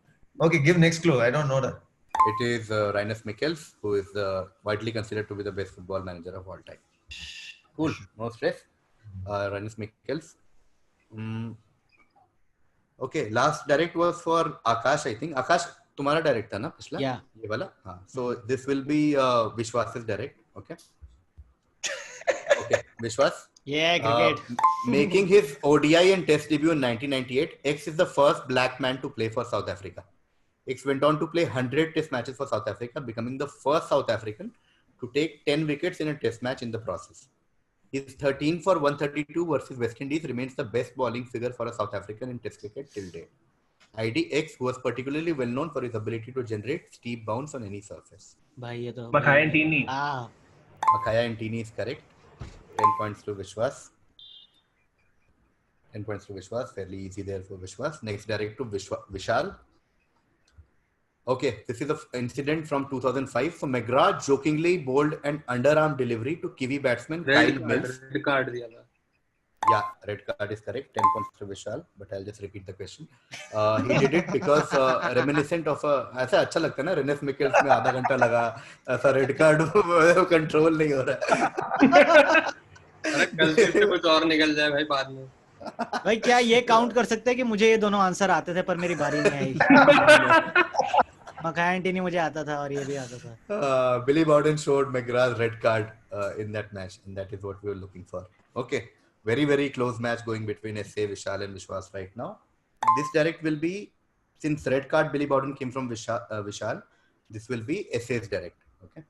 Okay, give next clue. I don't know that. It is Rinus Michels, who is widely considered to be the best football manager of all time. Cool. No stress. Rinus Michels. Okay, last direct was for Aakash, I think. Aakash, तुम्हारा direct था ना पिछला? Yeah. ये वाला? हाँ. So this will be Vishwas's direct. Okay. Okay, Vishwas. Yeah, cricket. Making his ODI and Test debut in 1998, X is the first black man to play for South Africa. X went on to play 100 Test matches for South Africa, becoming the first South African to take 10 wickets in a Test match in the process. His 13 for 132 versus West Indies remains the best bowling figure for a South African in Test cricket till date. ID X, who was particularly well known for his ability to generate steep bounce on any surface. भाई ये तो Makhaya and Tini. Makhaya and Tini is correct. 10 points to Vishwas. 10 points to Vishwas. Fairly easy there for Vishwas. Next direct to Vishal. Okay, this is an incident from 2005. So McGrath jokingly bowled an underarm delivery to Kiwi batsman Kyle Mills. Red card दिया था. Yeah, red card is correct. 10 points to Vishal, but I'll just repeat the question. He did it because reminiscent of a ऐसा अच्छा लगता है ना रेनेस मिकेल्स में आधा घंटा लगा ऐसा रेड कार्ड कंट्रोल नहीं हो रहा अरे गलती से कुछ और निकल जाए भाई बाद में. भाई क्या ये काउंट कर सकते हैं कि मुझे ये दोनों आंसर आते थे पर मेरी बारी नहीं आई. मकाएंटी नहीं मुझे आता था और ये भी आता था. Billy Bowden showed McGrath red card in that match, and that is what we were looking for. Okay, very close match going between SA, Vishal, and Vishwas right now. This direct will be, since red card Billy Bowden came from Vishal, this will be SA's direct. Okay.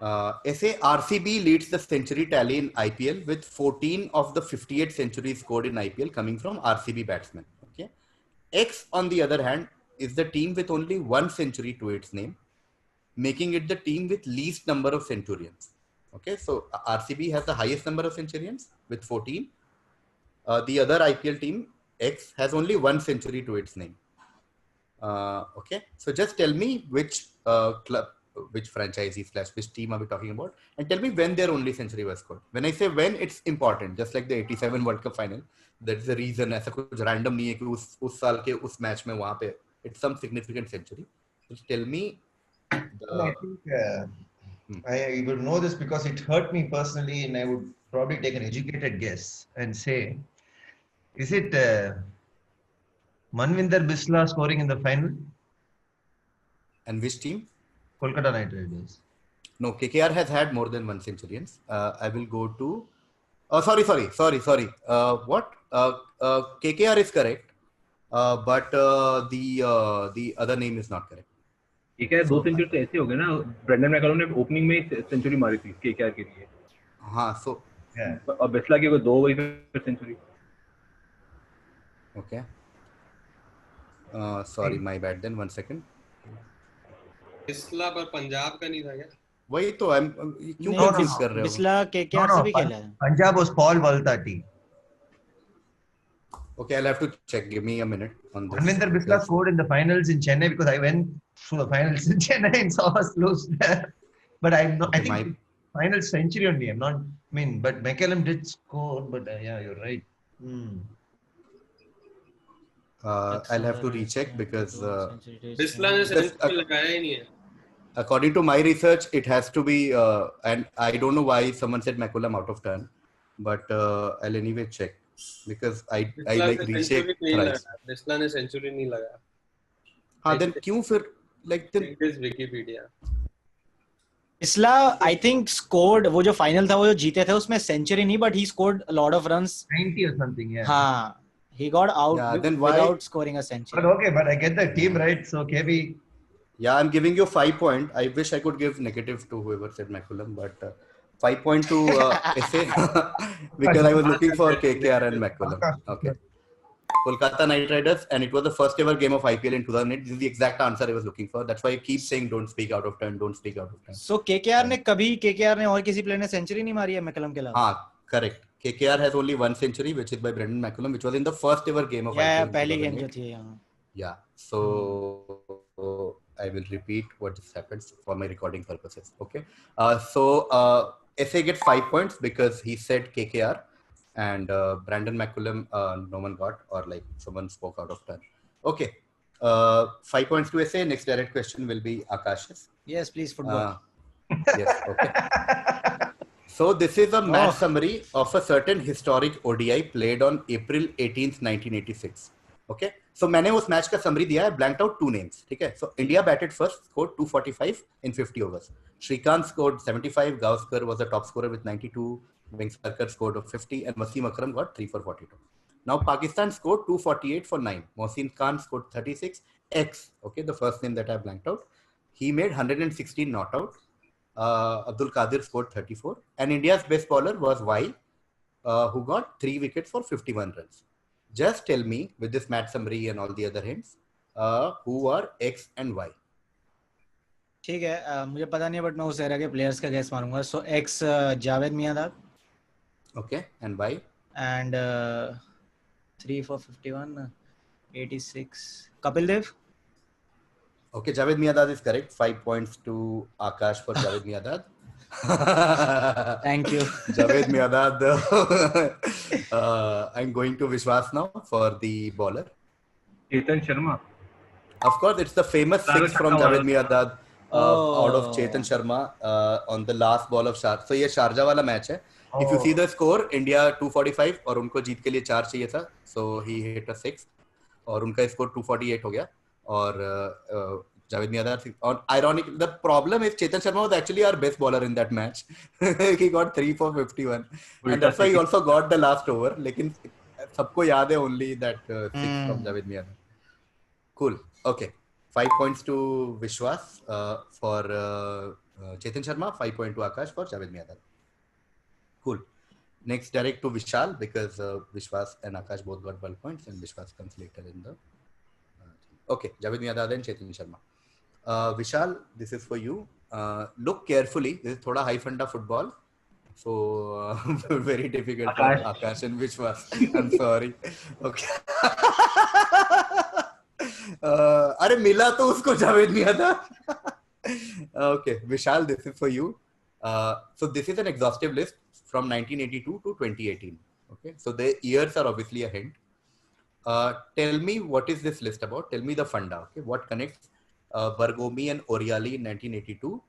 SA RCB leads the century tally in IPL with 14 of the 58 centuries scored in IPL coming from RCB batsmen. Okay. X, on the other hand, is the team with only one century to its name, making it the team with least number of centurions. Okay, so RCB has the highest number of centurions with 14. The other IPL team, X, has only one century to its name. Okay, so just tell me which club, which franchisee / which team are we talking about, and tell me when their only century was scored. When I say when, it's important, just like the 87 World Cup final. That's the reason. ऐसा कुछ random नहीं है कि उस साल के उस match में वहाँ पे it's some significant century. Just tell me. I think I would know this because it hurt me personally, and I would probably take an educated guess and say, is it Manvinder Bisla scoring in the final? And which team? Kolkata Knight Riders. No, KKR has had more than one centurions. I will go to. Oh, sorry. What? KKR is correct, but the other name is not correct. ठीक है, 2 century तो ऐसे हो गए ना. Brendon McCullum ने opening में century मारी थी केकेआर के लिए. हाँ, so और बिस्ला की 2 वही century. Okay. Sorry, my bad. Then 1 second. Bisla पर पंजाब का नहीं था क्या? वही तो क्यों कंफ्यूज कर रहे हो? बिस्ला केकेआर से भी खेला है. Punjab was Paul Valtati. Okay, I'll have to check. Give me a minute on this. Manvinder Bisla scored in the finals in Chennai because I went through the finals in Chennai and saw us lose there. But I'm not. I think final century only. I'm not. I mean, but McCallum did score. But yeah, you're right. I'll have to recheck because Bisla ने century लगाया ही नहीं है. According to my research, it has to be, and I don't know why someone said McCullum out of turn, but I'll anyway check because I like recheck thrice. Bisla ने century नहीं लगाया. हाँ, then क्यों फिर like then this Wikipedia. Bisla I think scored वो जो final था वो जो जीते थे उसमें सेंचुरी नहीं but he scored a lot of runs. 90 or something, yeah. हाँ, he got out without scoring a century. But okay, but I get the team right, so KV. Yeah, I'm giving you 5 points. I wish I could give negative to whoever said McCullum, but 5 points to SA because I was looking for KKR and McCullum. Okay. Kolkata Knight Riders, and it was the first ever game of IPL in 2008. This is the exact answer I was looking for. That's why I keep saying don't speak out of turn, don't speak out of turn. So KKR ने और किसी player ने century नहीं मारी है McCallum के अलावा? हाँ, correct. KKR has only one century, which is by Brendan McCullum, which was in the first ever game of IPL. Yeah, पहली गेम जो थी यहाँ. Yeah, so I will repeat what just happened for my recording purposes. Okay. So SA gets 5 points because he said KKR, and Brandon McCullum no one got, or like someone spoke out of turn. Okay. 5 points to SA. Next direct question will be Aakash's. Yes, please, football. Yes. Okay. So this is a match summary of a certain historic ODI played on April 18th, 1986. Okay. So मैंने उस match का summary दिया है, blanked out 2 names. ठीक है. So India batted first, scored 245 in 50 overs. Shrikant scored 75. Gavaskar was the top scorer with 92. Vengsarkar scored 50, and Wasim Akram got 3 for 42. Now Pakistan scored 248 for 9. Mohsin Khan scored 36. X. Okay, the first name that I blanked out. He made 116 not out. Abdul Qadir scored 34, and India's best bowler was Y, who got 3 wickets for 51 runs. Just tell me with this match summary and all the other hints, who are X and Y. ठीक है, मुझे पता नहीं है but मैं उस era के players का गैस मारूंगा. So X Javed Miandad. Okay, and Y. And 3 for 51, 86. Kapil Dev. Okay, Javed Miandad is correct. 5 points to Aakash for Javed Miandad. Thank you. Javed Miadad. I'm going to Vishwas now for the bowler. Chetan Sharma. Of course, it's the famous six from Javed Miadad out of Chetan Sharma on the last ball of Sharjah. So ये Sharjah वाला match है. If you see the score, India 245 और उनको जीत के लिए 4 चाहिए था. So he hit a 6 और उनका स्कोर 248 हो गया. और Javed Miadad. और ironic, the problem is Chetan Sharma was actually our best bowler in that match. He got 3 for 51, and that's why he also got the last over. लेकिन सबको याद है only that 6 from Javed Miadad. Cool. Okay. 5 points to Vishwas for Chetan Sharma. 5 points to Aakash for Javed Miadad. Cool. Next, direct to Vishal because Vishwas and Aakash both got 12 points, and Vishwas comes later in the. Okay, Javed Miadad and Chetan Sharma. Vishal, this is for you. Look carefully. This is thoda high funda football, so very difficult for Aakash and Vishwas. I'm sorry. Okay. अरे मिला तो उसको Javed my dad. Okay, Vishal, this is for you. So this is an exhaustive list from 1982 to 2018. Okay, so the years are obviously a hint. Tell me what is this list about? Tell me the funda. Okay, what connects Bergomi and Oriali in 1982,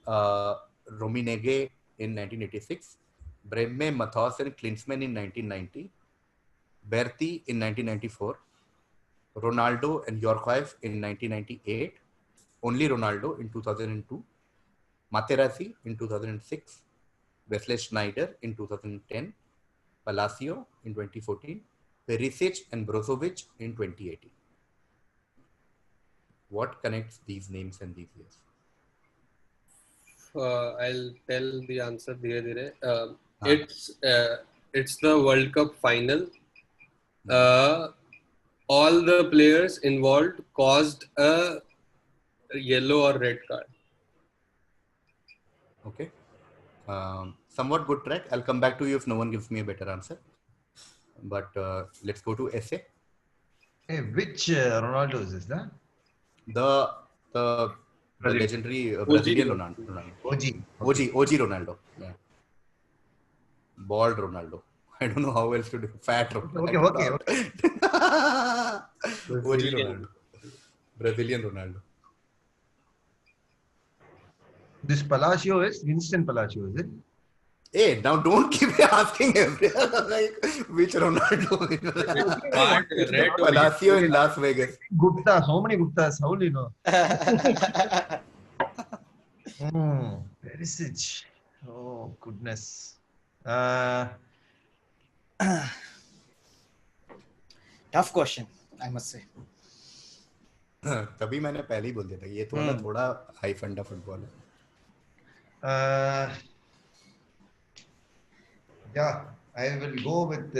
Rominege in 1986, Bremme, Mathos and Klinsmann in 1990, Berti in 1994, Ronaldo and Yorkhoff in 1998, only Ronaldo in 2002, Materazzi in 2006, Wesley Schneider in 2010, Palacio in 2014, Perisic and Brozovic in 2018. What connects these names and these years? I'll tell the answer dhire dhire. It's the World Cup final. All the players involved caused a yellow or red card. Okay. Somewhat good track. I'll come back to you if no one gives me a better answer. But let's go to essay. Hey, which Ronaldo is this? The legendary Brazilian Ronaldo. OG Ronaldo. Yeah. Bald Ronaldo. I don't know how else to do. Fat Ronaldo. Okay. OG Ronaldo. Brazilian Ronaldo. This Palacio is Winston Palacio, is it? Hey, now don't keep asking everyone like which Ronaldo. Palacio in Las Vegas. Gupta, so many Guptas. How do you know? Perisic. Oh goodness. Tough question, I must say. तभी मैंने पहले ही बोल दिया था ये थोड़ा high फंडा football है. Yeah, I will go with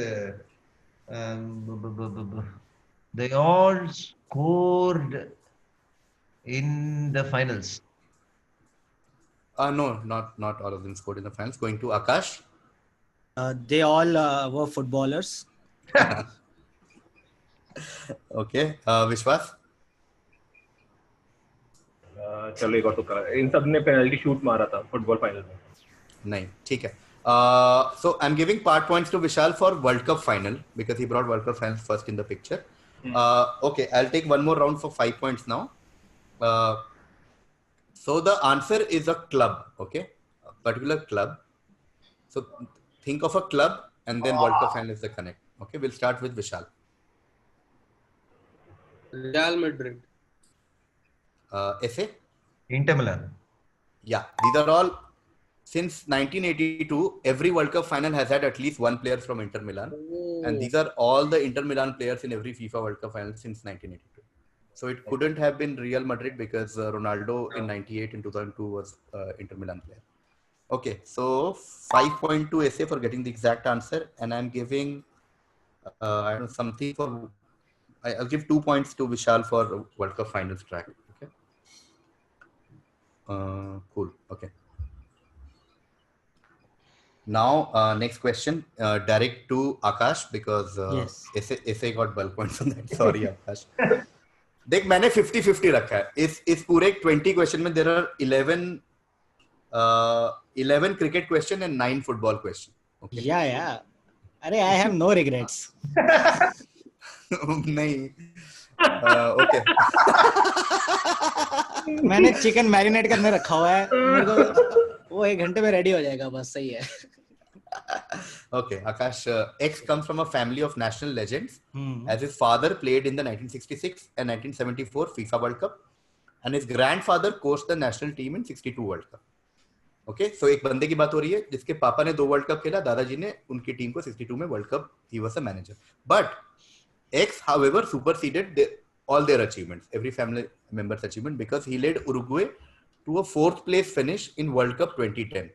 they all scored in the finals. No, not all of them scored in the finals. Going to Aakash. They all were footballers. Okay, Vishwas. चलो एक और तो करा. इन सब ने penalty shoot मारा था football final में. नहीं, ठीक है. So I'm giving part points to Vishal for World Cup final because he brought World Cup final first in the picture. Okay, I'll take one more round for 5 points now. So the answer is a club, okay, a particular club. So think of a club and then World Cup final is the connect. Okay, we'll start with Vishal. Real Madrid. Essay? Inter Milan. Yeah, these are all. Since 1982, every World Cup final has had at least one player from Inter Milan. And these are all the Inter Milan players in every FIFA World Cup final since 1982. So it couldn't have been Real Madrid because Ronaldo in 98 and 2002 was Inter Milan player. Okay, so 5.2 essay for getting the exact answer. And I'm giving, I don't know, something for, I'll give 2 points to Vishal for World Cup finals track. Okay. Cool. Okay. Now, next question, direct to Aakash because essay got 12 points on that. Sorry, Aakash. देख मैंने 50-50 रखा है. इस पूरे 20 question में there are 11 11 cricket question and 9 football question. Okay. Yeah. Arey, I have no regrets. नहीं. Okay. मैंने chicken marinate करने रखा हुआ है, मेरे को वो 1 घंटे में रेडी हो जाएगा, बस सही है. Okay, Aakash, X comes from a family of national legends, as his father played in the 1966 and 1974 FIFA World Cup, and his grandfather coached the national team in 62 World Cup. Okay, so एक बंदे की बात हो रही है जिसके पापा ने 2 वर्ल्ड कप खेला, दादाजी ने उनकी टीम को 62 में world cup, he was a manager. But X, however, superseded all their achievements, every family member's achievement, because he led Uruguay to a 4th place finish in World Cup 2010.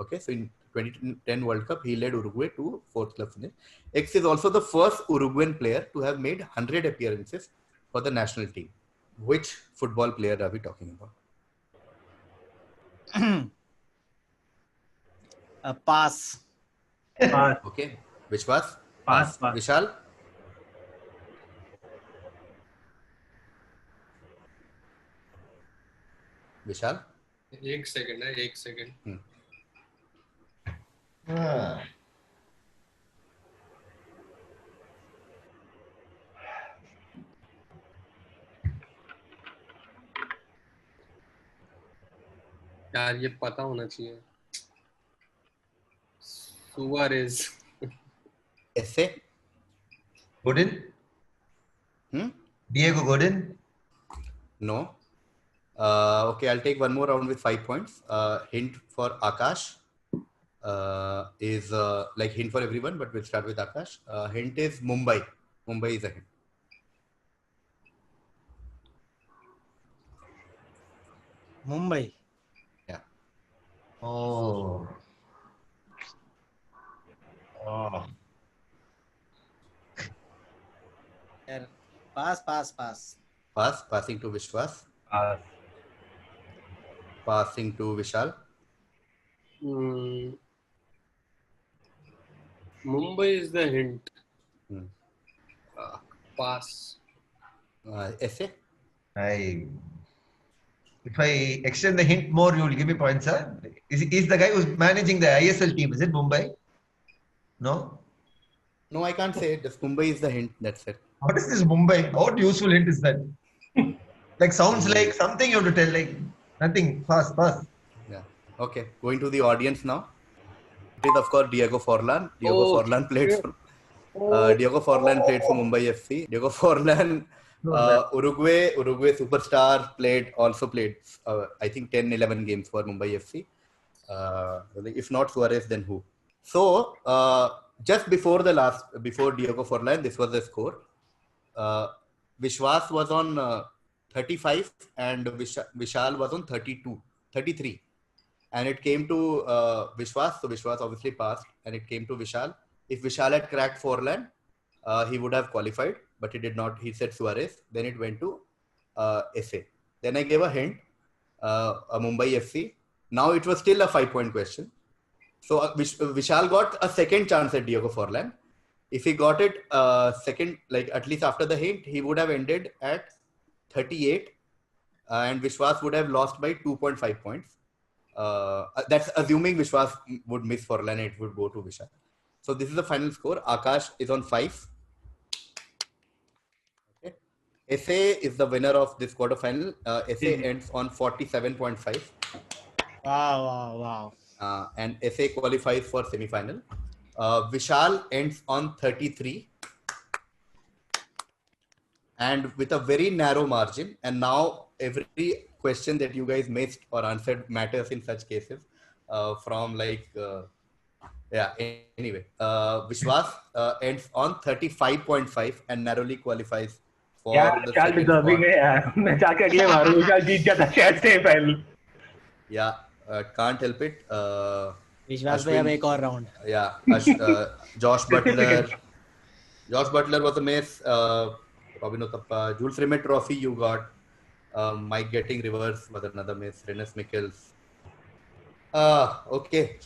Okay, so in 2010 World Cup, he led Uruguay to 4th place finish. X is also the first Uruguayan player to have made 100 appearances for the national team. Which football player are we talking about? Pass. Okay, Vishwas? Pass. Vishal? Vishal? एक second. यार ये पता होना चाहिए. Suarez. Esse? Godin? Diego Godin? No. Okay, I'll take one more round with 5 points. Hint for Aakash is like hint for everyone, but we'll start with Aakash. Hint is Mumbai. Mumbai is a hint. Mumbai. Yeah. Oh. Pass. Passing to Vishwas. Passing to Vishal. Mumbai is the hint. Pass. Esse? If I extend the hint more, you will give me points, sir. Is the guy who's managing the ISL team? Is it Mumbai? No? No, I can't say it. Just Mumbai is the hint. That's it. What is this Mumbai? What useful hint is that? Like sounds like something you have to tell, like nothing. Pass. Yeah. Okay. Going to the audience now. It is of course Diego Forlan. Forlan played for Mumbai FC. Diego Forlan, Uruguay superstar, also played I think 10-11 games for Mumbai FC. If not Suarez, then who? So just before Diego Forlan, this was the score. Vishwas was on 35 and Vishal was on 33. And it came to Vishwas, so Vishwas obviously passed, and it came to Vishal. If Vishal had cracked Forlan, he would have qualified, but he did not. He said Suarez. Then it went to Esse. Then I gave a hint, a Mumbai FC. Now it was still a 5-point question. So Vishal got a second chance at Diego Forlan. If he got it second, like at least after the hint, he would have ended at 38, and Vishwas would have lost by 2.5 points. That's assuming Vishwas would miss Forlan and it would go to Vishal. So this is the final score. Aakash is on 5. Okay. Esse is the winner of this quarterfinal. Esse ends on 47.5. Wow. And Esse qualifies for semi-final. Vishal ends on 33. And with a very narrow margin. And now every question that you guys missed or answered matters in such cases. Anyway, Vishwas ends on 35.5 and narrowly qualifies for the second spot. Yeah, can't help it. Vishwas bhai, ab ek aur round. Yeah, Josh Butler was a miss. Robin Uthappa, Jules Rimet Trophy you got. Mike Getting Reverse was another miss. Rennes Michels. Okay.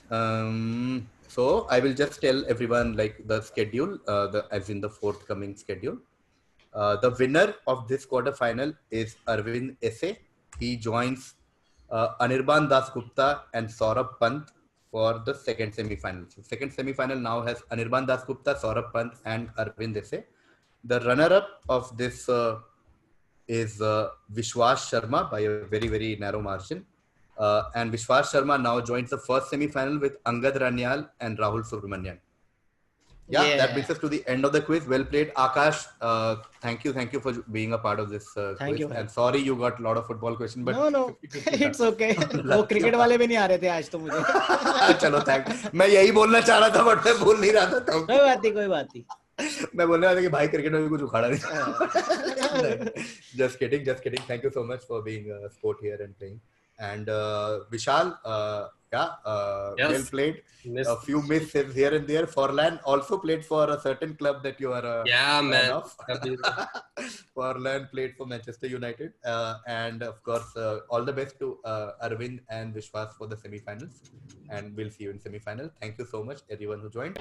So I will just tell everyone like the schedule, as in the forthcoming schedule. The winner of this quarterfinal is Aravind Esse. He joins Anirban Dasgupta and Saurabh Pant for the second semi-final. So second semi-final now has Anirban Dasgupta, Saurabh Pant and Aravind Desai. The runner-up of this is Vishwas Sharma by a very, very narrow margin. And Vishwas Sharma now joins the first semi-final with Angad Ranyal and Rahul Subramanian. Yeah, that brings us to the end of the quiz. Well played, Aakash. Thank you for being a part of this Thank quiz. you. And sorry you got a lot of football questions, but no, it's okay. वो cricket वाले भी नहीं आ रहे थे आज तो मुझे. चलो थैंक. मैं यही बोलना चाह रहा था बट मैं बोल नहीं रहा था. कोई बात नहीं. मैं बोलने वाला था कि भाई क्रिकेट में भी कुछ उखाड़ा नहीं. Just kidding. Thank you so much for being a sport here and playing. And Vishal, well played. A few misses here and there. Forlan also played for a certain club that you are a fan of. Forlan played for Manchester United. And of course, all the best to Aravind and Vishwas for the semi-finals. And we'll see you in semi-final. Thank you so much, everyone who joined.